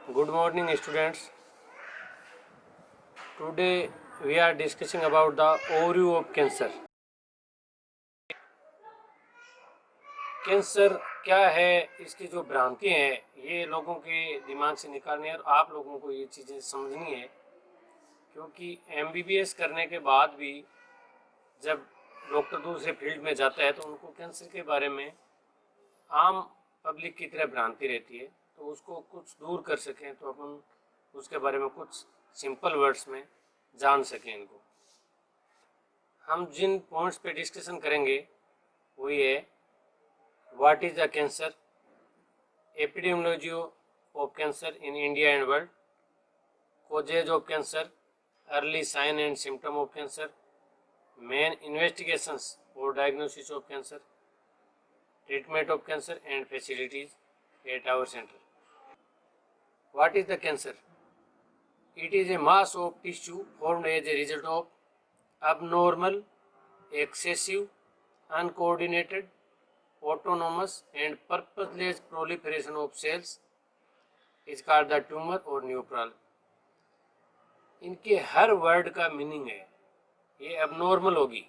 Good morning, students. Today we are discussing about the overview of cancer. Cancer क्या है, इसकी जो भ्रांति है ये लोगों के दिमाग से निकालनी है और आप लोगों को ये चीज़ें समझनी है, क्योंकि MBBS करने के बाद भी जब डॉक्टर दूसरे फील्ड में जाता है तो उनको कैंसर के बारे में आम पब्लिक की तरह भ्रांति रहती है। तो उसको कुछ दूर कर सकें तो अपन उसके बारे में कुछ सिंपल वर्ड्स में जान सकें। इनको हम जिन पॉइंट्स पे डिस्कशन करेंगे वो ये है: what is the cancer, epidemiology of cancer in India and world, causes of cancer, early sign and symptom of cancer, main investigations और diagnosis of cancer, treatment of cancer and facilities at our center. What is the cancer? It is a mass of tissue formed as a result of abnormal, excessive, uncoordinated, autonomous and purposeless proliferation of cells is called the tumor or neopral. इनके हर word का meaning है, ये abnormal होगी।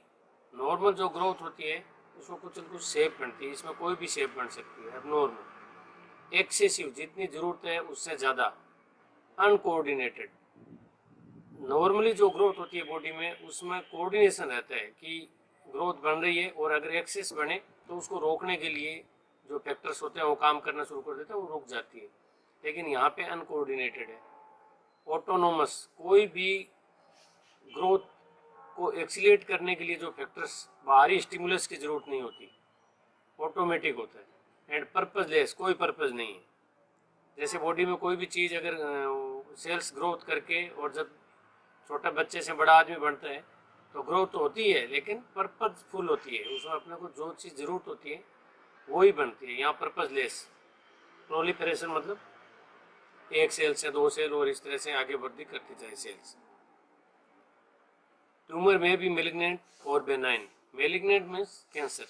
Normal जो growth होती है उसको कुछ न कुछ शेप बनती है, इसमें कोई भी शेप बन सकती है। एबनॉर्मल, एक्सेसिव, जितनी ज़रूरत है उससे ज़्यादा, अनकोऑर्डिनेटेड, नॉर्मली जो ग्रोथ होती है बॉडी में उसमें कोऑर्डिनेशन रहता है कि ग्रोथ बन रही है, और अगर एक्सेस बने तो उसको रोकने के लिए जो फैक्टर्स होते हैं वो काम करना शुरू कर देते हैं, वो रुक जाती है। लेकिन यहाँ पे अनकोऑर्डिनेटेड है। ऑटोनोमस, कोई भी ग्रोथ को एक्सीलेट करने के लिए जो फैक्टर्स, बाहरी स्टिमुलस की ज़रूरत नहीं होती, ऑटोमेटिक होता है। एंड पर्पसलेस, कोई पर्पस नहीं है। जैसे बॉडी में कोई भी चीज़ अगर सेल्स ग्रोथ करके, और जब छोटा बच्चे से बड़ा आदमी बनता है तो ग्रोथ तो होती है लेकिन पर्पसफुल होती है, उसमें अपने को जो चीज़ ज़रूरत होती है वही बनती है। यहाँ पर्पसलेस। प्रोलिफरेशन मतलब एक सेल से दो सेल और इस तरह से आगे वृद्धि करती जाए सेल्स। ट्यूमर में भी मेलिग्नेंट और benign. Malignant means cancer,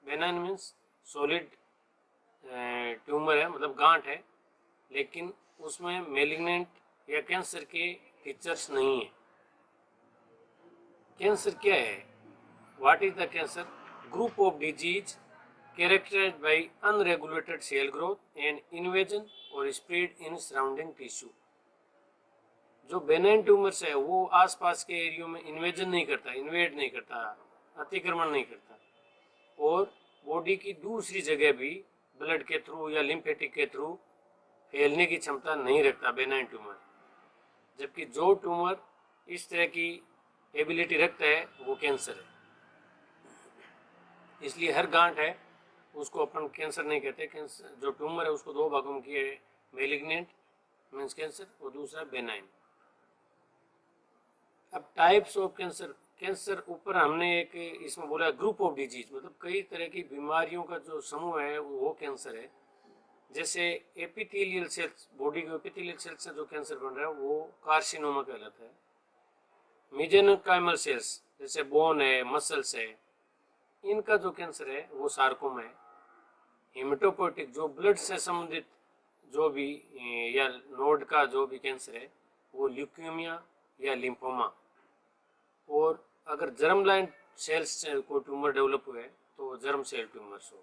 benign means solid tumour है, मतलब गांठ है, लेकिन उसमें मेलिग्नेंट या कैंसर के फीचर्स नहीं है। कैंसर क्या है? What is the cancer? Group of disease characterised by unregulated cell growth and invasion और स्प्रेड इन सराउंडिंग टिश्यू। जो बेनाइन ट्यूमर्स है वो आसपास के एरियो में इन्वेजन नहीं करता, इन्वेड नहीं करता, अतिक्रमण नहीं करता, और बॉडी की दूसरी जगह भी ब्लड के थ्रू या लिम्फेटिक के थ्रू फैलने की क्षमता नहीं रखता बेनाइन ट्यूमर। जबकि जो ट्यूमर इस तरह की एबिलिटी रखता है वो कैंसर है। इसलिए हर गांठ है उसको अपन कैंसर नहीं कहते। कैंसर जो ट्यूमर है उसको दो भागों में किया है, मेलिग्नेंट मीन्स कैंसर और दूसरा बेनाइन। अब टाइप्स ऑफ कैंसर, कैंसर ऊपर हमने एक इसमें बोला ग्रुप ऑफ डिजीज, मतलब कई तरह की बीमारियों का जो समूह है वो कैंसर है। जैसे एपिथेलियल सेल्स, बॉडी के एपिथेलियल सेल्स से जो कैंसर बन रहा है वो कार्सिनोमा कहलाता है। मेसेनकाइमल सेल्स जैसे बोन है, मसल्स है, इनका जो कैंसर है वो सार्कोमा है। हेमेटोपोइटिक, जो ब्लड से संबंधित जो भी या नोड का जो भी कैंसर है वो ल्यूकेमिया या लिम्फोमा। और अगर जर्म लाइन सेल्स से कोई ट्यूमर डेवलप हुए तो जर्म सेल ट्यूमर्स हो।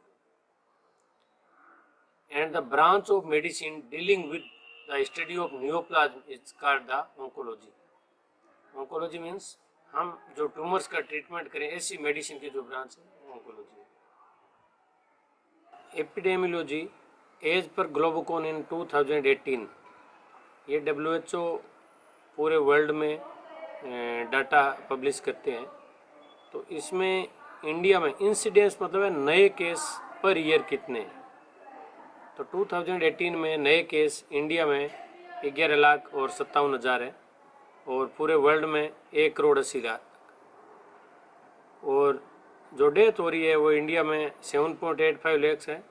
And the branch of medicine dealing with the study of neoplasm is called the oncology. Oncology means हम जो ट्यूमर्स का ट्रीटमेंट करें, ऐसी मेडिसिन की जो ब्रांच है ऑन्कोलॉजी है। एपिडेमियोलॉजी एज पर ग्लोबोकॉन इन 2018, ये WHO पूरे वर्ल्ड में डाटा पब्लिश करते हैं। तो इसमें इंडिया में इंसिडेंस मतलब है नए केस पर ईयर कितने हैं। तो 2018 में नए केस इंडिया में 11,57,000 है, और पूरे वर्ल्ड में 1,80,00,000। और जो डेथ हो रही है वो इंडिया में 7.85 लाख है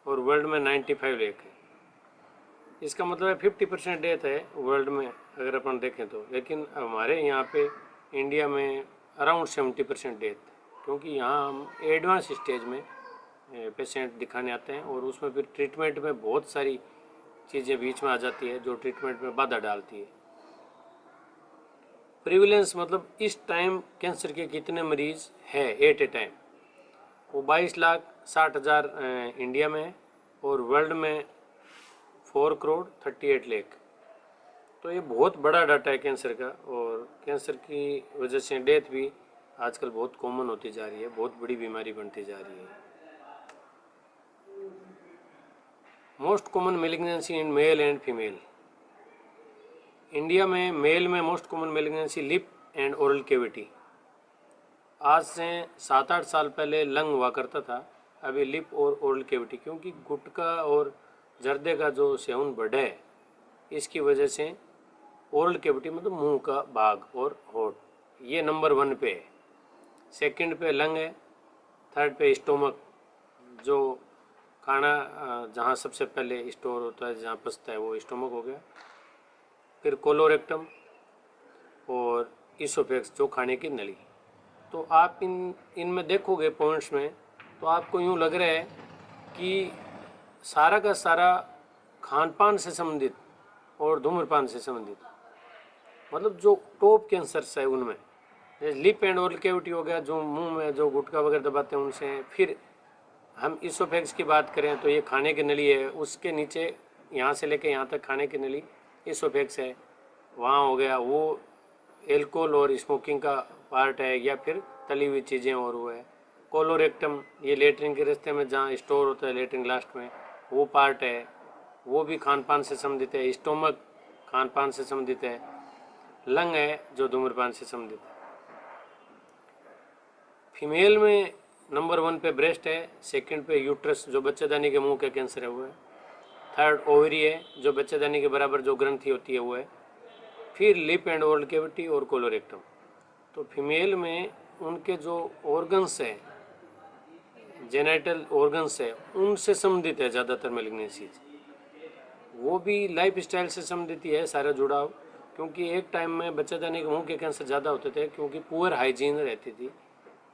और वर्ल्ड में 95 लाख है। इसका मतलब है 50% डेथ है वर्ल्ड में अगर अपन देखें तो। लेकिन हमारे यहाँ पे इंडिया में अराउंड 70% डेथ, क्योंकि यहाँ हम एडवांस स्टेज में पेशेंट दिखाने आते हैं और उसमें फिर ट्रीटमेंट में बहुत सारी चीज़ें बीच में आ जाती है जो ट्रीटमेंट में बाधा डालती है। प्रिविलेंस मतलब इस टाइम कैंसर के कितने मरीज है एट ए टाइम, वो 22,60,000 इंडिया में है और वर्ल्ड में 4,38,00,000। तो ये बहुत बड़ा डाटा है कैंसर का, और कैंसर की वजह से डेथ भी आजकल बहुत कॉमन होती जा रही है, बहुत बड़ी बीमारी बनती जा रही है। Most common malignancy in male and female. India में मेल में most common malignancy lip and oral cavity. आज से 7-8 साल पहले लंग हुआ करता था, अभी लिप और ओरल कैविटी, क्योंकि गुटखा और जर्दे का जो सेवन बढ़ा है इसकी वजह से ओरल कैविटी मतलब मुंह का भाग और होठ ये नंबर 1 पे है। सेकंड पे लंग है, थर्ड पे स्टोमक, जो खाना जहाँ सबसे पहले स्टोर होता है, जहाँ पचता है, वो स्टोमक हो गया। फिर कोलोरेक्टम और इसोफेक्स जो खाने की नली। तो आप इनमें देखोगे पॉइंट्स में तो आपको यूँ लग रहा है कि सारा का सारा खान पान से संबंधित और धूम्रपान से संबंधित, मतलब जो टॉप कैंसर्स है उनमें, जैसे लिप एंड ओरल कैविटी हो गया, जो मुंह में जो गुटखा वगैरह दबाते हैं उनसे। फिर हम इसोफेक्स की बात करें तो ये खाने की नली है, उसके नीचे यहाँ से लेके यहाँ तक खाने की नली इसोफेक्स है, वहाँ हो गया वो एल्कोहल और स्मोकिंग का पार्ट है, या फिर तली हुई चीज़ें और वो है। कोलोरेक्टम ये लेटरिन के रास्ते में जहाँ स्टोर होता है लेटरिन लास्ट में, वो पार्ट है, वो भी खान पान से संबंधित है। स्टोमक खान पान से संबंधित है। लंग है जो धूम्रपान से संबंधित है। फीमेल में नंबर 1 पे ब्रेस्ट है, सेकंड पे यूट्रस जो बच्चेदानी के मुंह का कैंसर है वो है, थर्ड ओवरी है जो बच्चेदानी के बराबर जो ग्रंथि होती है वो है, फिर लिप एंड ओरल कैविटी और कोलोरेक्टम। तो फीमेल में उनके जो ऑर्गन्स हैं, जेनेटल ऑर्गन्स है, उनसे संबंधित है ज़्यादातर मेलिग्नेंसीज। वो भी लाइफ स्टाइल से संबंधित ही है सारा जुड़ाव, क्योंकि एक टाइम में बच्चेदानी के मुंह के कैंसर ज़्यादा होते थे क्योंकि पुअर हाइजीन रहती थी।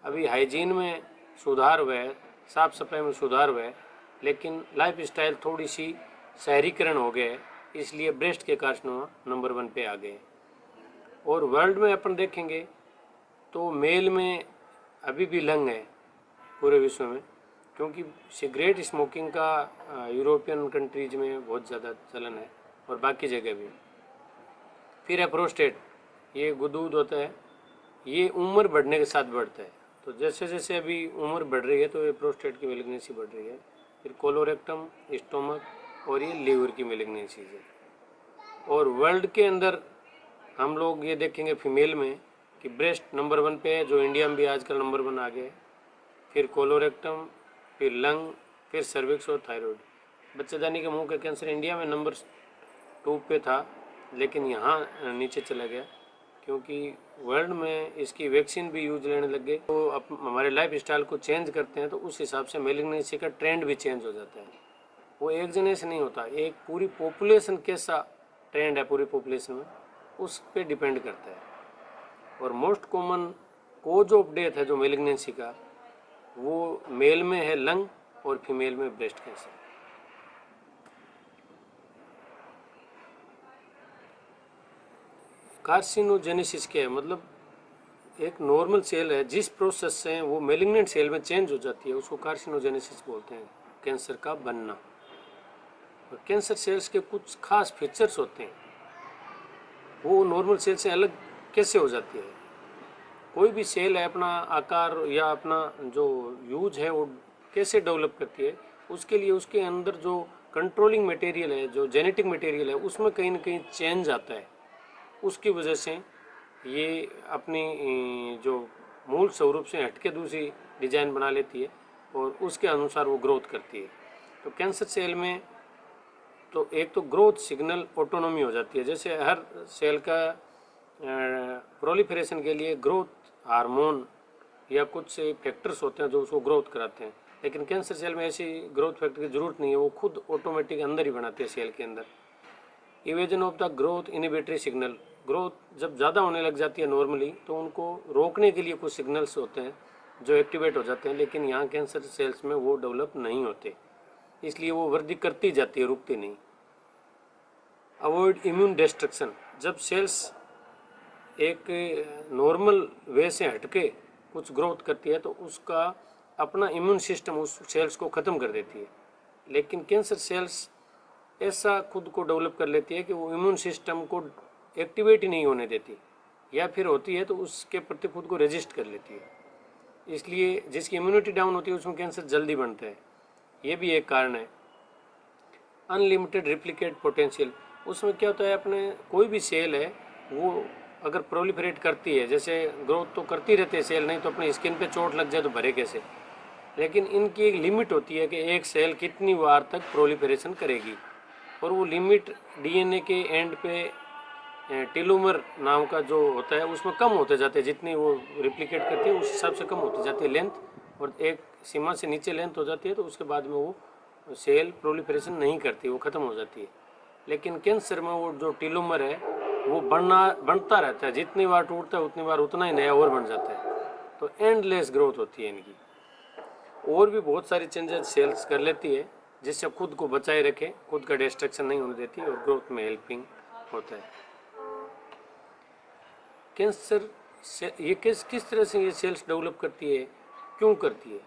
अभी हाइजीन में सुधार हुआ है, साफ सफाई में सुधार हुआ है, लेकिन लाइफ स्टाइल थोड़ी सी शहरीकरण हो गया है, इसलिए ब्रेस्ट के कार्सिनोमा नंबर 1 पे आ गए। और वर्ल्ड में अपन देखेंगे तो मेल में अभी भी लंग है पूरे विश्व में, क्योंकि सिगरेट स्मोकिंग का यूरोपियन कंट्रीज में बहुत ज़्यादा चलन है और बाकी जगह भी। फिर है प्रोस्टेट, ये गुदूद होता है, ये उम्र बढ़ने के साथ बढ़ता है। तो जैसे जैसे अभी उम्र बढ़ रही है तो ये प्रोस्टेट की मेलिग्नेंसी बढ़ रही है। फिर कोलोरेक्टम, स्टोमक और ये लीवर की मेलिग्नेंसी है। और वर्ल्ड के अंदर हम लोग ये देखेंगे फीमेल में कि ब्रेस्ट नंबर 1 पे है, जो इंडिया में भी आजकल नंबर 1 आ गया। फिर कोलोरेक्टम, फिर लंग, फिर सर्विक्स और थायराइड। बच्चेदानी के मुंह का कैंसर इंडिया में नंबर 2 पे था, लेकिन यहाँ नीचे चला गया क्योंकि वर्ल्ड में इसकी वैक्सीन भी यूज लेने लग गए। तो अब हमारे लाइफ स्टाइल को चेंज करते हैं तो उस हिसाब से मेलिग्नेंसी का ट्रेंड भी चेंज हो जाता है। वो एक जने से नहीं होता, एक पूरी पॉपुलेशन कैसा ट्रेंड है पूरी पॉपुलेशन में, उस पर डिपेंड करता है। और most common cause of death है जो मेलिग्नेंसी का, वो मेल में है लंग और फीमेल में ब्रेस्ट कैंसर। कार्सिनोजेनेसिस क्या है, मतलब एक नॉर्मल सेल है जिस प्रोसेस से वो मेलिग्नेंट सेल में चेंज हो जाती है उसको कार्सिनोजेनेसिस बोलते हैं, कैंसर का बनना। और कैंसर सेल्स के कुछ खास फीचर्स होते हैं, वो नॉर्मल सेल से अलग कैसे हो जाती है। कोई भी सेल है अपना आकार या अपना जो यूज है वो कैसे डेवलप करती है, उसके लिए उसके अंदर जो कंट्रोलिंग मटेरियल है, जो जेनेटिक मटेरियल है, उसमें कहीं ना कहीं चेंज आता है। उसकी वजह से ये अपनी जो मूल स्वरूप से हटके दूसरी डिजाइन बना लेती है और उसके अनुसार वो ग्रोथ करती है। तो कैंसर सेल में तो एक तो ग्रोथ सिग्नल ऑटोनॉमी हो जाती है, जैसे हर सेल का प्रोलिफरेशन के लिए ग्रोथ हार्मोन या कुछ से फैक्टर्स होते हैं जो उसको ग्रोथ कराते हैं, लेकिन कैंसर सेल में ऐसी ग्रोथ फैक्टर की ज़रूरत नहीं है, वो खुद ऑटोमेटिक अंदर ही बनाते हैं सेल के अंदर। Evasion of the growth inhibitory signal, growth जब ज़्यादा होने लग जाती है नॉर्मली तो उनको रोकने के लिए कुछ सिग्नल्स होते हैं जो एक्टिवेट हो जाते हैं, लेकिन यहाँ कैंसर सेल्स में वो डेवलप नहीं होते, इसलिए वो वृद्धि करती जाती है, रुकती नहीं। अवॉइड इम्यून डिस्ट्रक्शन, जब सेल्स एक नॉर्मल वे से हटके कुछ ग्रोथ करती है तो उसका अपना इम्यून सिस्टम उस सेल्स को ख़त्म कर देती है। लेकिन कैंसर सेल्स ऐसा खुद को डेवलप कर लेती है कि वो इम्यून सिस्टम को एक्टिवेट ही नहीं होने देती, या फिर होती है तो उसके प्रति खुद को रेजिस्ट कर लेती है। इसलिए जिसकी इम्यूनिटी डाउन होती है उसमें कैंसर जल्दी बनता है, ये भी एक कारण है। अनलिमिटेड रिप्लिकेट पोटेंशियल, उसमें क्या होता है, अपने कोई भी सेल है वो अगर प्रोलिफरेट करती है, जैसे ग्रोथ तो करती रहती है सेल, नहीं तो अपनी स्किन पे चोट लग जाए तो भरे कैसे। लेकिन इनकी एक लिमिट होती है कि एक सेल कितनी बार तक प्रोलिफरेशन करेगी, और वो लिमिट डीएनए के एंड पे टेलोमर नाम का जो होता है उसमें कम होते जाते हैं, जितनी वो रिप्लिकेट करती है उस हिसाब से कम होती जाती है लेंथ, और एक सीमा से नीचे लेंथ हो जाती है तो उसके बाद में वो सेल प्रोलिफरेशन नहीं करती, वो ख़त्म हो जाती है। लेकिन कैंसर में वो जो टेलोमर है वो बनता रहता है, जितनी बार टूटता है उतनी बार उतना ही नया और बन जाता है, तो एंडलेस ग्रोथ होती है इनकी। और भी बहुत सारी चेंजेस सेल्स कर लेती है जिससे खुद को बचाए रखे, खुद का डिस्ट्रक्शन नहीं होने देती और ग्रोथ में हेल्पिंग होता है। कैंसर से ये किस तरह से ये सेल्स डेवलप करती है, क्यों करती है,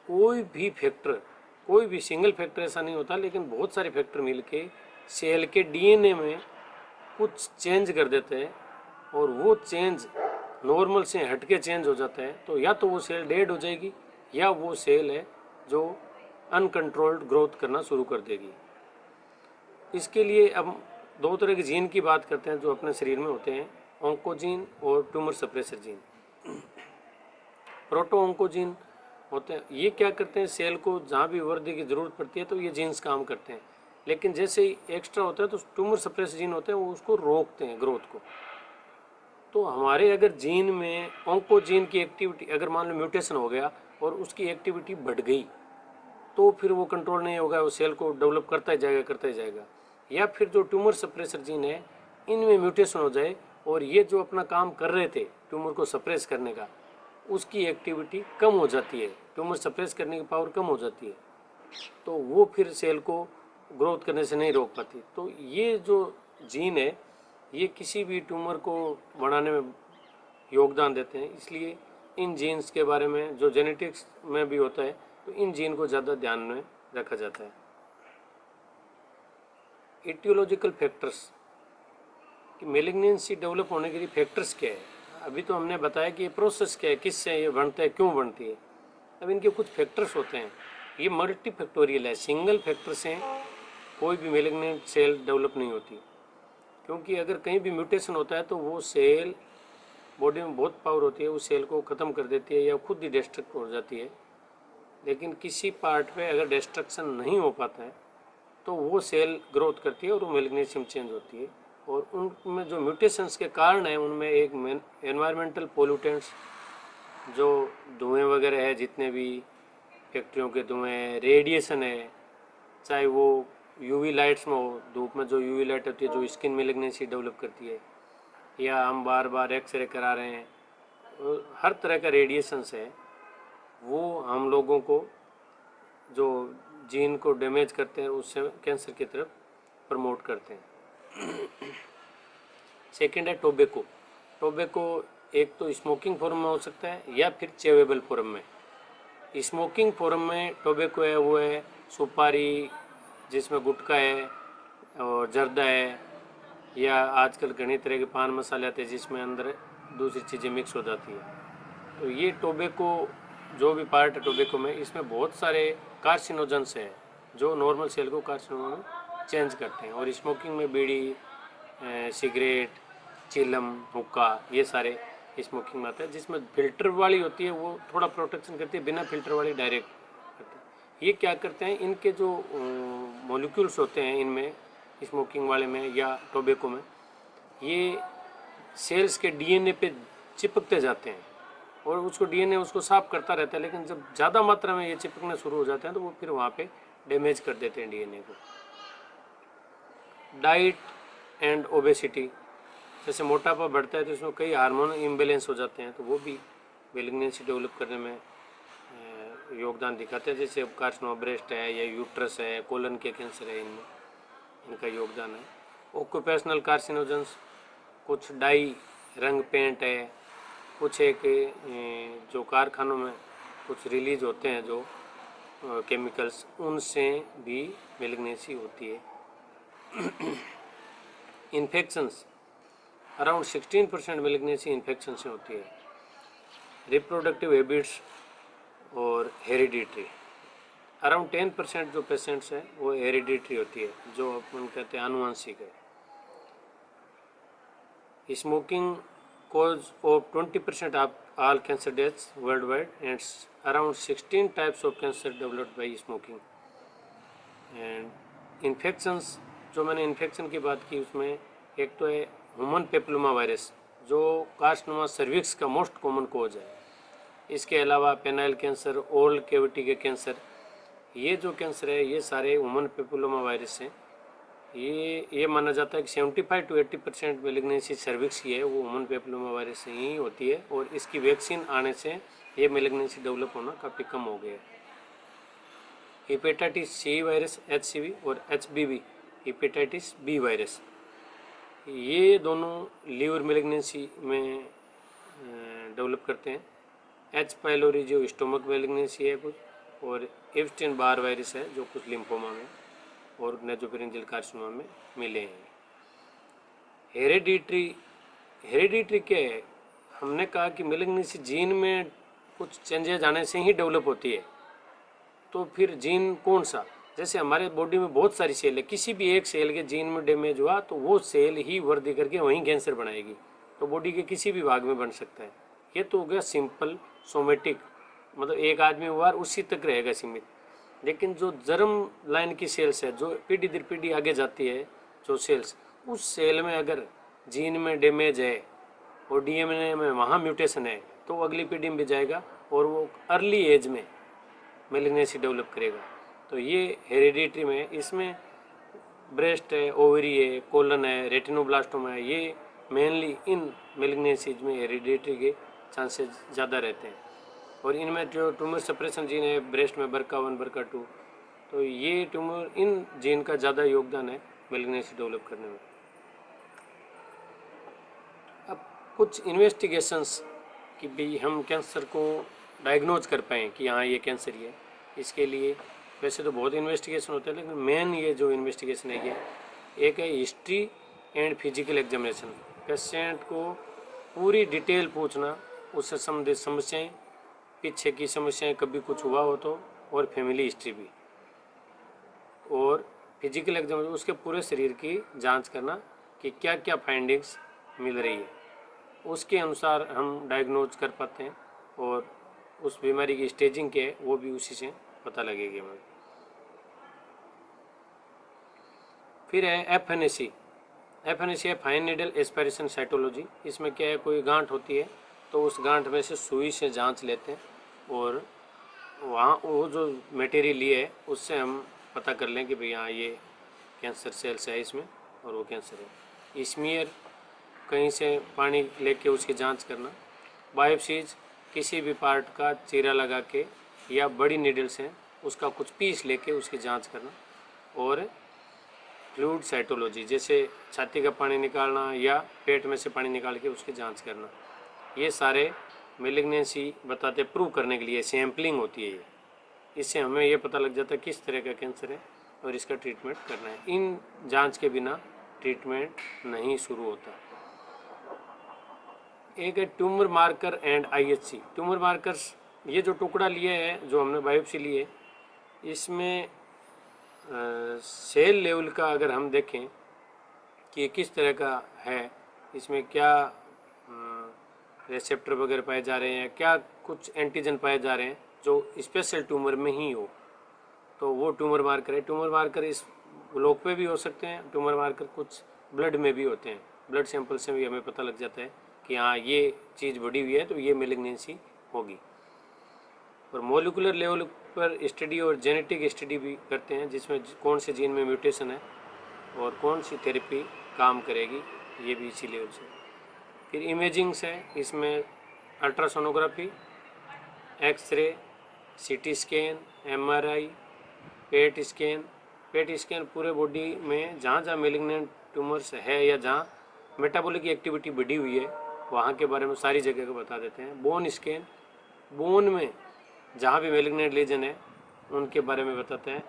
कोई भी फैक्टर, कोई भी सिंगल फैक्टर ऐसा नहीं होता, लेकिन बहुत सारे फैक्टर मिलके सेल के डीएनए में कुछ चेंज कर देते हैं, और वो चेंज नॉर्मल से हटके चेंज हो जाता है, तो या तो वो सेल डेड हो जाएगी या वो सेल है जो अनकंट्रोल्ड ग्रोथ करना शुरू कर देगी। इसके लिए अब दो तरह के जीन की बात करते हैं जो अपने शरीर में होते हैं, ऑन्कोजीन और tumour suppressor gene. Proto oncogene होते हैं, ये क्या करते हैं, सेल को जहाँ भी वृद्धि की ज़रूरत पड़ती है तो ये जीन्स काम करते हैं, लेकिन जैसे ही एक्स्ट्रा होता है तो ट्यूमर सप्रेसर जीन होते हैं वो उसको रोकते हैं ग्रोथ को। तो हमारे अगर जीन में ऑन्कोजीन की एक्टिविटी अगर मान लो म्यूटेशन हो गया और उसकी एक्टिविटी बढ़ गई तो फिर वो कंट्रोल नहीं होगा, वो सेल को डेवलप करता ही जाएगा। या फिर जो ट्यूमर सप्रेसर जीन है इनमें म्यूटेशन हो जाए और ये जो अपना काम कर रहे थे ट्यूमर को सप्रेस करने का, उसकी एक्टिविटी कम हो जाती है, ट्यूमर सप्रेस करने की पावर कम हो जाती है, तो वो फिर सेल को ग्रोथ करने से नहीं रोक पाती। तो ये जो जीन है ये किसी भी ट्यूमर को बढ़ाने में योगदान देते हैं, इसलिए इन जीन्स के बारे में जो जेनेटिक्स में भी होता है तो इन जीन को ज़्यादा ध्यान में रखा जाता है। एटियोलॉजिकल फैक्टर्स कि मेलिग्नेंसी डेवलप होने के लिए फैक्टर्स क्या है, अभी तो हमने बताया कि ये प्रोसेस क्या है, किससे ये बनता है, क्यों बनती है। अब इनके कुछ फैक्टर्स होते हैं, ये मल्टी फैक्टोरियल है, सिंगल फैक्टर से कोई भी मेलिग्नेंट सेल डेवलप नहीं होती, क्योंकि अगर कहीं भी म्यूटेशन होता है तो वो सेल बॉडी में बहुत पावर होती है, उस सेल को ख़त्म कर देती है या खुद ही डिस्ट्रक्ट हो जाती है। लेकिन किसी पार्ट पे अगर डिस्ट्रक्शन नहीं हो पाता है तो वो सेल ग्रोथ करती है और वो मेलिग्नेंसी में चेंज होती है। और उनमें जो म्यूटेशंस के कारण है उनमें एक एनवायरमेंटल पोल्यूटेंट्स, जो धुएँ वगैरह है, जितने भी फैक्ट्रियों के धुएँ, रेडिएशन है, चाहे वो यूवी लाइट्स में हो, धूप में जो यूवी लाइट होती है जो स्किन मेलिग्नेंसी डेवलप करती है, या हम बार बार एक्सरे करा रहे हैं, हर तरह का रेडिएशंस है वो हम लोगों को जो जीन को डैमेज करते हैं उससे कैंसर की तरफ प्रमोट करते हैं। सेकेंड है टोबैको। टोबैको एक तो स्मोकिंग फॉर्म में हो सकता है या फिर चेवेबल फॉर्म में। स्मोकिंग फॉर्म में टोबैको है वो है सुपारी, जिसमें गुटखा है और जर्दा है, या आजकल घनी तरह के पान मसाले आते हैं जिसमें अंदर दूसरी चीज़ें मिक्स हो जाती है। तो ये टोबैको जो भी पार्ट है टोबैको में, इसमें बहुत सारे कार्सिनोजेंस हैं जो नॉर्मल सेल को कार्सिनोजन में चेंज करते हैं। और स्मोकिंग में बीड़ी, सिगरेट, चिलम, हुक्का, ये सारे स्मोकिंग में आता है। जिसमें फिल्टर वाली होती है वो थोड़ा प्रोटेक्शन करती है, बिना फिल्टर वाली डायरेक्ट करती है। ये क्या करते हैं, इनके जो मॉलिक्यूल्स होते हैं इनमें, स्मोकिंग वाले में या टोबैको में, ये सेल्स के डीएनए पे चिपकते जाते हैं और उसको डीएनए उसको साफ करता रहता है। लेकिन जब ज़्यादा मात्रा में ये चिपकने शुरू हो जाते हैं तो वो फिर वहाँ पे डैमेज कर देते हैं डीएनए को। डाइट एंड ओबेसिटी, जैसे मोटापा बढ़ता है तो इसमें कई हार्मोन इम्बेलेंस हो जाते हैं, तो वो भी मेलिग्नेंसी डेवलप करने में योगदान दिखाते हैं। जैसे कार्सिनोमा ब्रेस्ट है या यूट्रस है, कोलन के कैंसर है, इनमें इनका योगदान है। ऑक्यूपेशनल कार्सिनोजेंस, कुछ डाई रंग पेंट है, कुछ एक जो कारखानों में कुछ रिलीज होते हैं जो केमिकल्स, उनसे भी मेलिग्नेंसी होती है। इन्फेक्शंस, अराउंड 16% मेलिग्नेंसी इन्फेक्शन से होती है। रिप्रोडक्टिव हैबिट्स और हेरिडिटरी, अराउंड 10% जो पेशेंट्स हैं वो हेरिडिटरी होती है, जो अपन कहते हैं आनुवंशिक है। Smoking cause of 20% of all cancer deaths worldwide, and around 16 types of cancer developed by smoking. And infections, जो मैंने इन्फेक्शन की बात की उसमें एक तो है ह्यूमन पेपिलोमा वायरस, जो कार्सिनोमा सर्विक्स का मोस्ट कॉमन कोज है। इसके अलावा पेनाइल कैंसर, ओल्ड कैविटी के कैंसर, ये जो कैंसर है ये सारे ह्यूमन पेपिलोमा वायरस हैं। ये माना जाता है कि 75 to 80% मेलिग्नेंसी सर्विक्स की है वो ह्यूमन पेपिलोमा वायरस से ही होती है, और इसकी वैक्सीन आने से ये मेलिग्नेंसी डेवलप होना काफ़ी कम हो गया है। हेपेटाइटिस सी वायरस HCV और HBV हेपेटाइटिस बी वायरस, ये दोनों लीवर मेलिग्नेंसी में डेवलप करते हैं। H पाइलोरी जो स्टोमक मेलिग्नेंसी है कुछ, और एब्स्टेन बार वायरस है जो कुछ लिम्फोमा में और नेजोफेरेंजियल कार्सिनोमा में मिले हैं। हेरिडिटरी क्या है? हमने कहा कि मेलिग्नेंसी जीन में कुछ चेंजेज आने से ही डेवलप होती है, तो फिर जीन कौन सा? जैसे हमारे बॉडी में बहुत सारी सेल है, किसी भी एक सेल के जीन में डैमेज हुआ तो वो सेल ही वृद्धि करके वहीं कैंसर बनाएगी, तो बॉडी के किसी भी भाग में बन सकता है। ये तो हो गया सिंपल सोमेटिक, मतलब एक आदमी हुआ उसी तक रहेगा सीमित। लेकिन जो जर्म लाइन की सेल्स है, जो पीढ़ी दर पीढ़ी आगे जाती है जो सेल्स, उस सेल में अगर जीन में डैमेज है और डीएनए में वहाँ म्यूटेशन है तो वो अगली पीढ़ी में भी जाएगा और वो अर्ली एज में मेलिग्नेंसी डेवलप करेगा। तो ये हेरिडिटरी में, इसमें ब्रेस्ट है, ओवरी है, कोलन है, रेटिनोब्लास्टोमा है, ये मेनली इन मेलिग्नेंसीज में हेरिडिटरी के चांसेस ज़्यादा रहते हैं। और इनमें जो ट्यूमर सप्रेशन जीन है ब्रेस्ट में BRCA1 BRCA2, तो ये ट्यूमर इन जीन का ज़्यादा योगदान है मेलिग्नेंसी डेवलप करने में। अब कुछ इन्वेस्टिगेशंस कि भाई हम कैंसर को डायग्नोज कर पाएँ कि हाँ ये कैंसर ही है, इसके लिए वैसे तो बहुत इन्वेस्टिगेशन होते हैं, लेकिन मेन ये जो इन्वेस्टिगेशन है ये एक है history and physical examination. Patient को पूरी डिटेल पूछना, उससे संबंधित समस्याएँ, पीछे की समस्याएं, कभी कुछ हुआ हो तो, और फैमिली हिस्ट्री भी, और फिजिकल एग्जाम उसके पूरे शरीर की जांच करना कि क्या क्या फाइंडिंग्स मिल रही है, उसके अनुसार हम डायग्नोज कर पाते हैं, और उस बीमारी की स्टेजिंग क्या है वो भी उसी से पता लगेगी हमें। फिर है FNAC है फाइन नीडल एस्पायरेशन साइटोलॉजी। इसमें क्या है, कोई गांठ होती है तो उस गांठ में से सुई से जांच लेते हैं, और वहाँ वो जो मटेरियल लिए है उससे हम पता कर लें कि भाई हाँ ये कैंसर सेल्स है इसमें और वो कैंसर है। स्मीयर, कहीं से पानी लेके उसकी जांच करना। बायोप्सीज, किसी भी पार्ट का चीरा लगा के या बड़ी नीडल से उसका कुछ पीस लेके उसकी जांच करना। और फ्लूइड साइटोलॉजी, जैसे छाती का पानी निकालना या पेट में से पानी निकाल के उसकी जांच करना। ये सारे मेलिग्नेंसी बताते प्रूव करने के लिए सैम्पलिंग होती है ये, इससे हमें ये पता लग जाता है किस तरह का कैंसर है और इसका ट्रीटमेंट करना है। इन जांच के बिना ट्रीटमेंट नहीं शुरू होता। एक है tumour marker and IHC। Tumour markers, ये जो टुकड़ा लिए है जो हमने बायोप्सी लिए, इसमें सेल लेवल का अगर हम देखें कि किस तरह का है, इसमें क्या रिसेप्टर वगैरह पाए जा रहे हैं, क्या कुछ एंटीजन पाए जा रहे हैं जो स्पेशल ट्यूमर में ही हो, तो वो ट्यूमर मार्कर है। ट्यूमर मार्कर इस लोग पे भी हो सकते हैं, ट्यूमर मार्कर कुछ ब्लड में भी होते हैं, ब्लड सैंपल से भी हमें पता लग जाता है कि हाँ ये चीज़ बढ़ी हुई है तो ये मेलिग्नेंसी होगी। और मोलिकुलर लेवल पर स्टडी और जेनेटिक स्टडी भी करते हैं, जिसमें कौन से जीन में म्यूटेशन है और कौन सी थेरेपी काम करेगी, ये भी इसी लेवल से। फिर इमेजिंग्स है, इसमें ultrasonography, x-ray, CT scan, MRI, PET scan. PET scan पूरे बॉडी में जहाँ जहाँ मेलिग्नेंट ट्यूमर्स है या जहाँ मेटाबॉलिक एक्टिविटी बढ़ी हुई है वहाँ के बारे में सारी जगह को बता देते हैं। बोन स्कैन, बोन में जहाँ भी मेलिग्नेंट लीजन है उनके बारे में बताते हैं।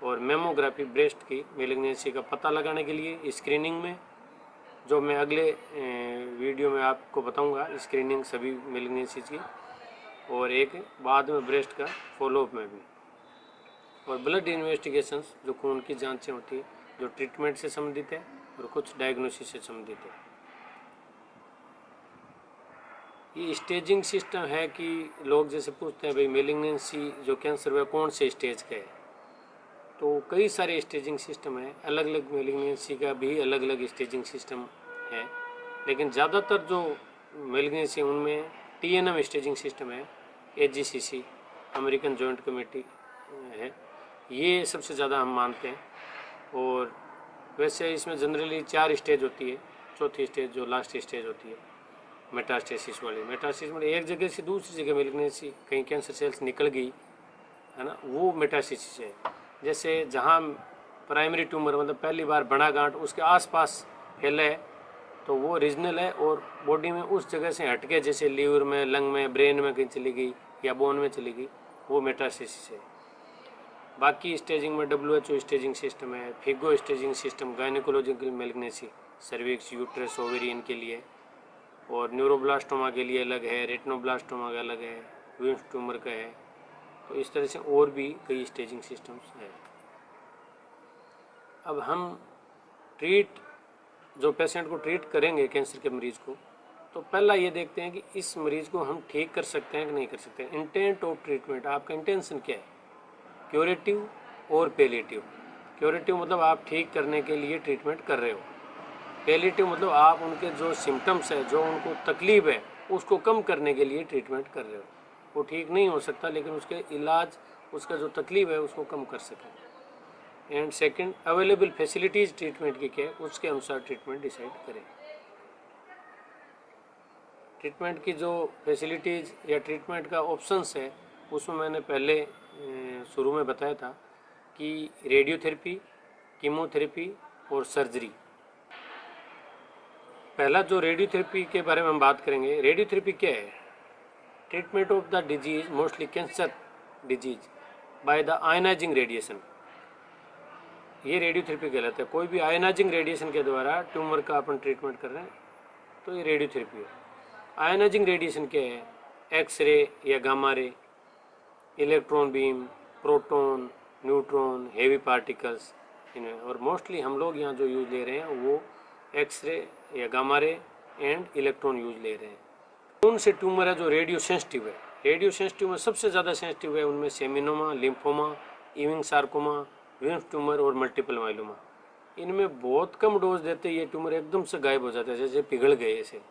और मेमोग्राफी, ब्रेस्ट की मेलिग्नेंसी का पता लगाने के लिए स्क्रीनिंग में, जो मैं अगले वीडियो में आपको बताऊंगा, स्क्रीनिंग सभी मेलिग्नेंसी की, और एक बाद में ब्रेस्ट का फॉलोअप में भी। और ब्लड इन्वेस्टिगेशंस, जो खून की जांचें होती है, जो ट्रीटमेंट से संबंधित है और कुछ डायग्नोसिस से संबंधित है। ये स्टेजिंग सिस्टम है कि लोग जैसे पूछते हैं भाई मेलिग्नेंसी जो कैंसर है कौन से स्टेज का है, तो कई सारे स्टेजिंग सिस्टम है। अलग अलग मेलिग्नेंसी का भी अलग अलग स्टेजिंग सिस्टम है, लेकिन ज़्यादातर जो मेलिग्नेंसी उनमें TNM स्टेजिंग सिस्टम है, AGCC, अमेरिकन जॉइंट कमेटी है, ये सबसे ज़्यादा हम मानते हैं। और वैसे इसमें जनरली 4 स्टेज होती है। चौथी स्टेज जो लास्ट स्टेज होती है मेटास्टेसिस वाली, मेटास्टेसिस मतलब एक जगह से दूसरी जगह मेलिग्नेंसी, कहीं कैंसर सेल्स निकल गई है ना, वो मेटास्टेसिस है। जैसे जहाँ प्राइमरी ट्यूमर मतलब पहली बार बड़ा गांठ उसके आसपास फैला है तो वो रीजनल है, और बॉडी में उस जगह से हटके जैसे लीवर में, लंग में, ब्रेन में कहीं चली गई या बोन में चली गई, वो मेटास्टेसिस है। बाकी स्टेजिंग में WHO स्टेजिंग सिस्टम है, Figo staging system gynaecological malignancy, cervix, uterus, ovarian के लिए, और न्यूरोब्लास्टोमा के लिए अलग है, रेटिनोब्लास्टोमा का अलग है, विम्स ट्यूमर का है। तो इस तरह से और भी कई स्टेजिंग सिस्टम्स हैं। अब हम जो पेशेंट को ट्रीट करेंगे कैंसर के मरीज़ को, तो पहला ये देखते हैं कि इस मरीज़ को हम ठीक कर सकते हैं कि नहीं कर सकते। इंटेंट ऑफ ट्रीटमेंट, आपका इंटेंशन क्या है, क्यूरेटिव और पेलिएटिव। क्यूरेटिव मतलब आप ठीक करने के लिए ट्रीटमेंट कर रहे हो, पेलिएटिव मतलब आप उनके जो सिम्टम्स है, जो उनको तकलीफ है, उसको कम करने के लिए ट्रीटमेंट कर रहे हो। वो ठीक नहीं हो सकता लेकिन उसके इलाज, उसका जो तकलीफ है उसको कम कर सकें। And second, available facilities treatment की क्या है, उसके अनुसार ट्रीटमेंट डिसाइड करें। ट्रीटमेंट की जो फैसिलिटीज़ या ट्रीटमेंट का ऑप्शंस है उसमें मैंने पहले शुरू में बताया था कि रेडियोथेरेपी, कीमोथेरेपी और सर्जरी। पहला जो रेडियोथेरेपी के बारे में हम बात करेंगे, रेडियोथेरेपी क्या है, treatment of the disease, mostly cancer disease, by the ionising radiation. ये रेडियोथेरेपी कहलाता है। कोई भी आयनाइजिंग रेडिएशन के द्वारा ट्यूमर का अपन ट्रीटमेंट कर रहे हैं तो ये रेडियोथेरेपी है। आयनाइजिंग रेडिएशन क्या है, एक्सरे या gamma ray, electron beam, proton, neutron, heavy particles इनमें। और मोस्टली हम लोग यहाँ जो यूज़ ले रहे हैं वो एक्सरे या gamma ray and electron use ले रहे हैं। कौन से ट्यूमर है जो रेडियो सेंसिटिव है, रेडियो सेंसिटिव में सबसे ज़्यादा सेंसिटिव है उनमें seminoma, lymphoma, Ewing sarcoma, Wilms tumour और मल्टीपल माइलोमा। इनमें बहुत कम डोज देते ये ट्यूमर एकदम से गायब हो जाता है, जैसे पिघल गए ऐसे।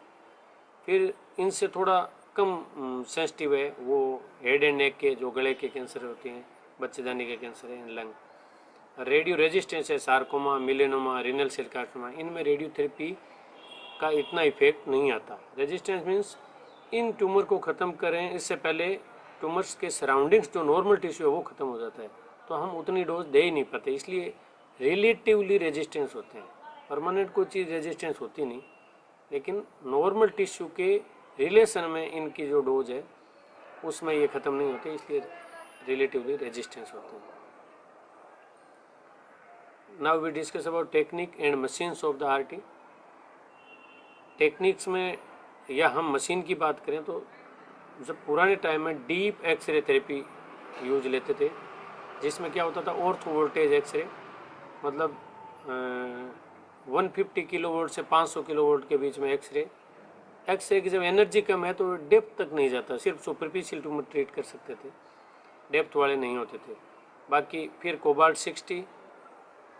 फिर इनसे थोड़ा कम सेंसिटिव है वो हेड एंड नेक के, जो गले के कैंसर होते हैं, बच्चेदानी के कैंसर है, लंग। रेडियो रेजिस्टेंस है sarcoma, melanoma, renal cell carcinoma, इनमें रेडियोथेरेपी का इतना इफेक्ट नहीं आता। रेजिस्टेंस मीन्स इन ट्यूमर को ख़त्म करें इससे पहले ट्यूमर्स के सराउंडिंग्स जो नॉर्मल टिश्यू है वो ख़त्म हो जाता है, तो हम उतनी डोज दे ही नहीं पाते, इसलिए रिलेटिवली रेजिस्टेंस होते हैं। परमानेंट कोई चीज़ रेजिस्टेंस होती नहीं, लेकिन नॉर्मल टिश्यू के रिलेशन में इनकी जो डोज है उसमें ये ख़त्म नहीं होते, इसलिए रिलेटिवली रेजिस्टेंस होते हैं। Now we discuss about technique and machines of the RT। Techniques में या हम मशीन की बात करें तो जब पुराने टाइम में डीप एक्सरे थेरेपी यूज लेते थे, जिसमें क्या होता था, ऑर्थो वोल्टेज एक्सरे, मतलब 150 किलोवोल्ट से 500 किलोवोल्ट के बीच में एक्सरे की जब एनर्जी कम है तो डेप्थ तक नहीं जाता, सिर्फ सुपरफिशियल ट्यूमर ट्रीट कर सकते थे, डेप्थ वाले नहीं होते थे। बाकी फिर कोबाल्ट 60,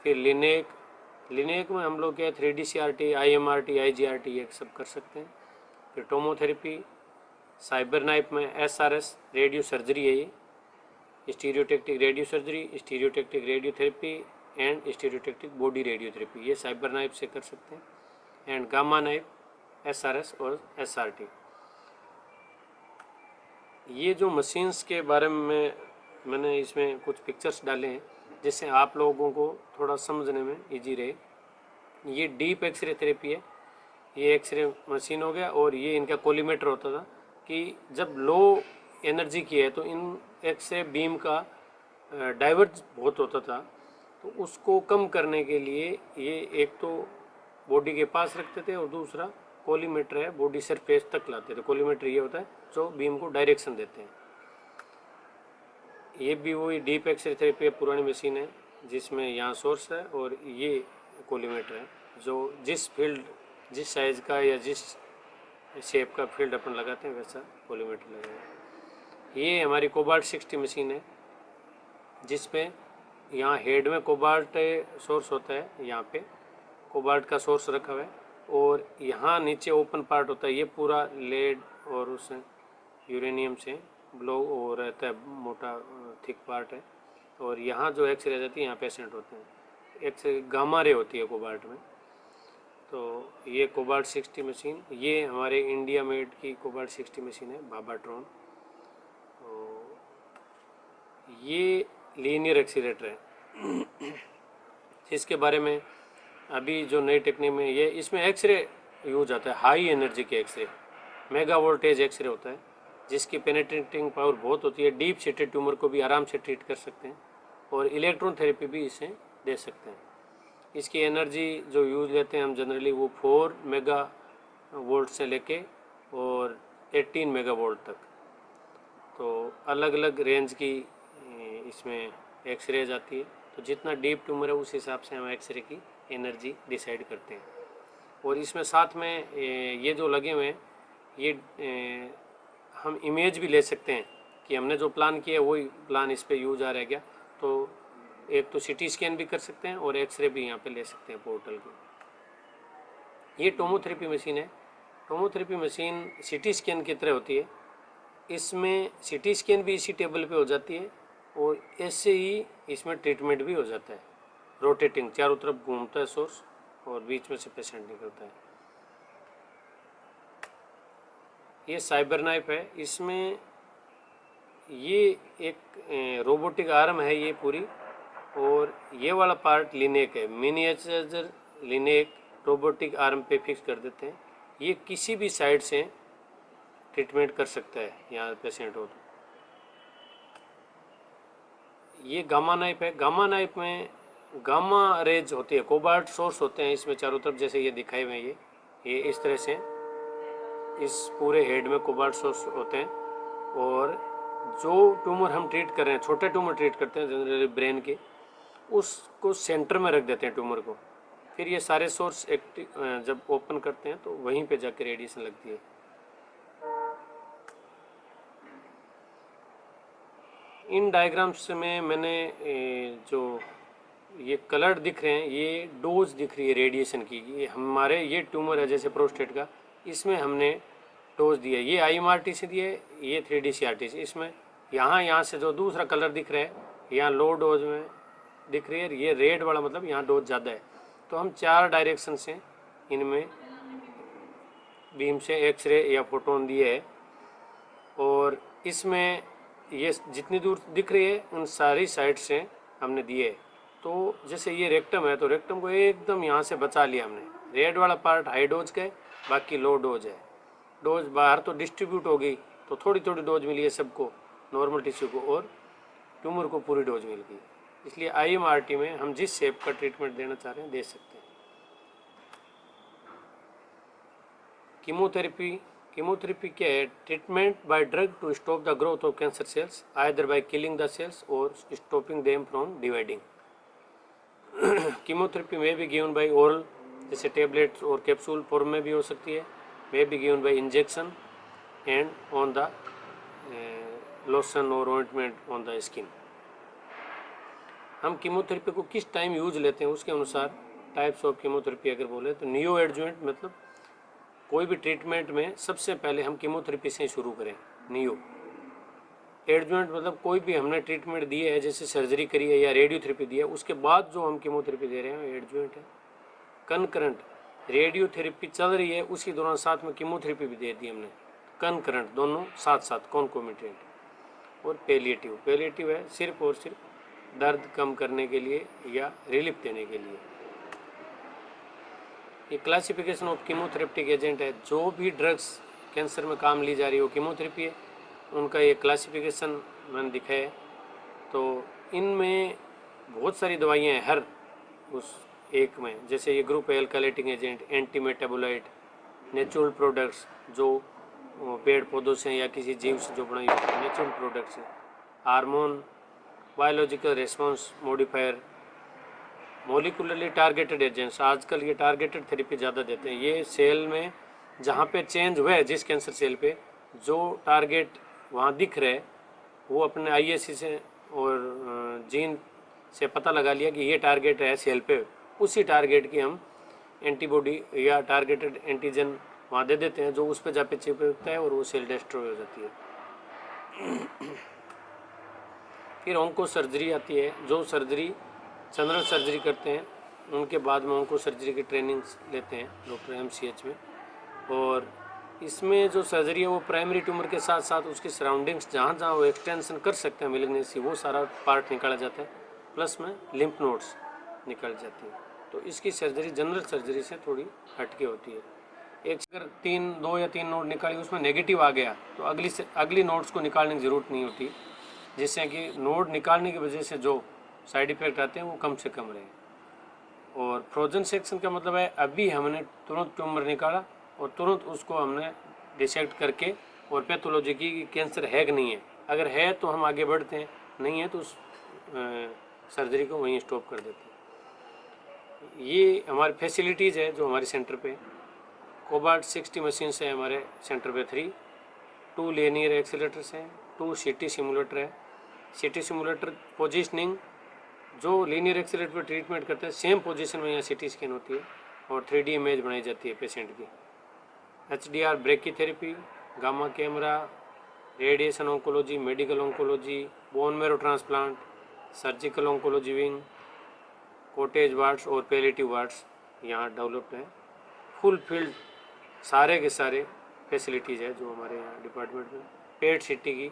फिर लिनेक में हम लोग क्या 3D CRT, IMRT, IGRT ये सब कर सकते हैं। फिर टोमोथेरेपी, साइबर नाइफ में SRS रेडियो सर्जरी है, ये stereotactic radio surgery, stereotactic radiotherapy and stereotactic body radiotherapy, ये साइबर नाइफ से कर सकते हैं। एंड गामा नाइफ, SRS और SRT। ये जो मशीन्स के बारे में मैंने इसमें कुछ पिक्चर्स डाले हैं जिससे आप लोगों को थोड़ा समझने में इजी रहे। ये डीप एक्सरे थेरेपी है, ये एक्सरे मशीन हो गया। और ये इनका कोलीमेटर होता था कि जब लो एनर्जी की है तो इन एक्सरे बीम का डाइवर्ज बहुत होता था, तो उसको कम करने के लिए ये एक तो बॉडी के पास रखते थे और दूसरा कोलीमेटर है बॉडी सरफेस तक लाते थे। कोलीमेटर ये होता है जो बीम को डायरेक्शन देते हैं। ये भी वही डीप एक्सरे थेरेपी पुरानी मशीन है जिसमें यहाँ सोर्स है और ये कोलीमेटर है जो जिस फील्ड, जिस साइज़ का या जिस शेप का फील्ड अपन लगाते हैं वैसा कोलीमेटर लगेगा। ये हमारी कोबाल्ट 60 मशीन है जिसपे यहाँ हेड में कोबाल्ट सोर्स होता है, यहाँ पे कोबाल्ट का सोर्स रखा हुआ है और यहाँ नीचे ओपन पार्ट होता है। ये पूरा लेड और उस यूरेनियम से ब्लो हो रहता है, मोटा थिक पार्ट है। और यहाँ जो एक्सरे आ जाती है यहाँ पेशेंट होते हैं। एक्सरे गामा रे होती है कोबाल्ट में। तो ये कोबाल्ट 60 मशीन, ये हमारे इंडिया मेड की कोबाल्ट 60 मशीन है बाबाट्रॉन। तो ये लीनियर एक्सीलेटर है इसके बारे में अभी जो नई टेक्निक में ये इसमें एक्सरे यूज आता है, हाई एनर्जी के एक्सरे, मेगा वोल्टेज एक्सरे होता है जिसकी पेनेट्रेटिंग पावर बहुत होती है। डीप सीटेड ट्यूमर को भी आराम से ट्रीट कर सकते हैं और इलेक्ट्रॉन थेरेपी भी इसे दे सकते हैं। इसकी एनर्जी जो यूज लेते हैं हम जनरली वो 4 मेगा वोल्ट से लेके और 18 मेगा वोल्ट तक। तो अलग अलग रेंज की इसमें एक्सरेज आती है। तो जितना डीप ट्यूमर है उस हिसाब से हम एक्सरे की एनर्जी डिसाइड करते हैं। और इसमें साथ में ये जो लगे हुए हैं ये हम इमेज भी ले सकते हैं कि हमने जो प्लान किया वही प्लान इस पे यूज आ रह गया। तो एक तो सिटी स्कैन भी कर सकते हैं और एक्सरे भी यहाँ पे ले सकते हैं पोर्टल की। ये टोमोथेरेपी मशीन है। टोमोथेरेपी मशीन सिटी स्कैन की तरह होती है। इसमें सिटी स्कैन भी इसी टेबल पे हो जाती है और ऐसे ही इसमें ट्रीटमेंट भी हो जाता है। रोटेटिंग चारों तरफ घूमता है सोर्स और बीच में से पेशेंट निकलता है। ये साइबर नाइफ है। इसमें ये एक रोबोटिक आर्म है ये पूरी, और ये वाला पार्ट लिनेक है, मिनिएचर लिनेक रोबोटिक आर्म पे फिक्स कर देते हैं। ये किसी भी साइड से ट्रीटमेंट कर सकता है यहाँ पेशेंट हो तो। ये गामा नाइफ है। गामा नाइफ में गामा रेज होती है, कोबाल्ट सोर्स होते हैं इसमें चारों तरफ, जैसे ये दिखाए हुए हैं। ये इस तरह से इस पूरे हेड में कोबाल्ट सोर्स होते हैं। और जो ट्यूमर हम ट्रीट कर रहे हैं, छोटे ट्यूमर ट्रीट करते हैं जनरली ब्रेन के, उसको सेंटर में रख देते हैं ट्यूमर को। फिर ये सारे सोर्स एक्टिव जब ओपन करते हैं तो वहीं पे जाकर रेडिएशन लगती है। इन डायग्राम्स में मैंने जो ये कलर दिख रहे हैं ये डोज दिख रही है रेडिएशन की। ये हमारे ये ट्यूमर है जैसे प्रोस्टेट का, इसमें हमने डोज दिया। ये IMRT से दिए, ये 3D-CRT से। इसमें यहाँ से जो दूसरा कलर दिख रहा है यहाँ लो डोज में दिख रही है। ये रेड वाला मतलब यहाँ डोज ज़्यादा है। तो हम 4 डायरेक्शन से इनमें बीम से एक्सरे या फोटोन दिए है। और इसमें ये जितनी दूर दिख रही है उन सारी साइड से हमने दिए। तो जैसे ये रेक्टम है तो रेक्टम को एकदम यहाँ से बचा लिया हमने। रेड वाला पार्ट हाई डोज का है, बाकी लो डोज है। डोज बाहर तो डिस्ट्रीब्यूट हो गई तो थोड़ी थोड़ी डोज मिली है सबको, नॉर्मल टिश्यू को, और ट्यूमर को पूरी डोज मिल गई। इसलिए IMRT में हम जिस शेप का ट्रीटमेंट देना चाह रहे हैं दे सकते हैं। कीमोथेरेपी क्या है? Treatment by drug to stop the growth of cancer cells either by killing the cells और stopping them from dividing. Chemotherapy में भी गिवन बाय ओरल, जैसे टेबलेट्स और कैप्सूल फॉर्म में भी हो सकती है। May be given by injection and on the lotion और ऑइंटमेंट ऑन द स्किन। हम कीमोथेरेपी को किस टाइम यूज लेते हैं उसके अनुसार टाइप्स ऑफ कीमोथेरेपी अगर बोले तो नियो एडजुवेंट, मतलब कोई भी ट्रीटमेंट में सबसे पहले हम कीमोथेरेपी से ही शुरू करें। नियो एडजुवेंट मतलब कोई भी हमने ट्रीटमेंट दी है, जैसे सर्जरी करी है या रेडियोथेरेपी दी है, उसके बाद जो हम कीमोथेरेपी दे रहे हैं एडजुवेंट है। कनकरेंट रेडियोथेरेपी चल रही है उसी दौरान साथ में कीमोथेरेपी भी दे दी हमने, कनकरेंट दोनों साथ साथ कॉन्कोमिटेंट। और पेलिएटिव है सिर्फ और सिर्फ दर्द कम करने के लिए या रिलीफ देने के लिए। ये क्लासिफिकेशन ऑफ कीमोथेरेप्टिक एजेंट है। जो भी ड्रग्स कैंसर में काम ली जा रही हो कीमोथेरेपी है, उनका ये क्लासिफिकेशन मैंने दिखाया है। तो इनमें बहुत सारी दवाइयाँ हैं हर उस एक में, जैसे ये ग्रुप है alkylating agent, anti metabolite, natural products जो पेड़ पौधों से या किसी जीव से जो बनाई नेचुरल प्रोडक्ट्स हैं, hormone, biological response modifier, molecularly targeted agents. आजकल ये टारगेटेड थेरेपी ज़्यादा देते हैं। ये सेल में जहाँ पे चेंज हुआ है, जिस कैंसर सेल पे जो टारगेट वहाँ दिख रहे, वो अपने आईएससी से और जीन से पता लगा लिया कि ये टारगेट है सेल पे, उसी टारगेट की हम एंटीबॉडी या टारगेटेड एंटीजन वहाँ दे देते हैं, जो उस पर जाके चिपकता है और वो सेल डिस्ट्रॉय हो जाती है। फिर ऑन्को सर्जरी आती है। जो सर्जरी जनरल सर्जरी करते हैं उनके बाद में ऑन्को सर्जरी की ट्रेनिंग लेते हैं डॉक्टर एमसीएच में। और इसमें जो सर्जरी है वो प्राइमरी ट्यूमर के साथ साथ उसकी सराउंडिंग्स जहाँ जहाँ वो एक्सटेंशन कर सकते हैं मिलिग्नेंसी, वो सारा पार्ट निकाला जाता है, प्लस में लिम्फ नोड्स निकल जाती है। तो इसकी सर्जरी जनरल सर्जरी से थोड़ी हटके होती है। एक अगर 2 या 3 नोड निकाली उसमें नेगेटिव आ गया तो अगली नोड्स को निकालने की ज़रूरत नहीं होती, जिससे कि नोड निकालने की वजह से जो साइड इफ़ेक्ट आते हैं वो कम से कम रहे। और फ्रोजन सेक्शन का मतलब है अभी हमने तुरंत ट्यूमर निकाला और तुरंत उसको हमने डिसेक्ट करके और पैथोलॉजी की कैंसर है कि नहीं है, अगर है तो हम आगे बढ़ते हैं, नहीं है तो उस सर्जरी को वहीं स्टॉप कर देते हैं। ये हमारी फैसिलिटीज़ है जो हमारे सेंटर पे। कोबाल्ट 60 मशीन है हमारे सेंटर पे, 2 लीनियर एक्सीलरेटर्स हैं, 2 सीटी सिमुलेटर है। सीटी सिमुलेटर पोजीशनिंग जो लीनियर एक्सीलरेटर पर ट्रीटमेंट करते हैं सेम पोजीशन में यहाँ सीटी स्कैन होती है और 3D इमेज बनाई जाती है पेशेंट की। HDR brachytherapy, gamma camera, radiation oncology, medical oncology, bone marrow transplant, surgical oncology wing, cottage wards और पैलिएटिव वार्ड्स यहाँ डेवलप्ड है। फुल फील्ड सारे के सारे फैसिलिटीज़ है जो हमारे यहाँ डिपार्टमेंट में। पेट सीटी की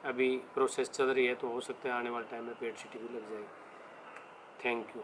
अभी प्रोसेस चल रही है, तो हो सकता है आने वाले टाइम में पेट सीटी भी लग जाएगी। Thank you.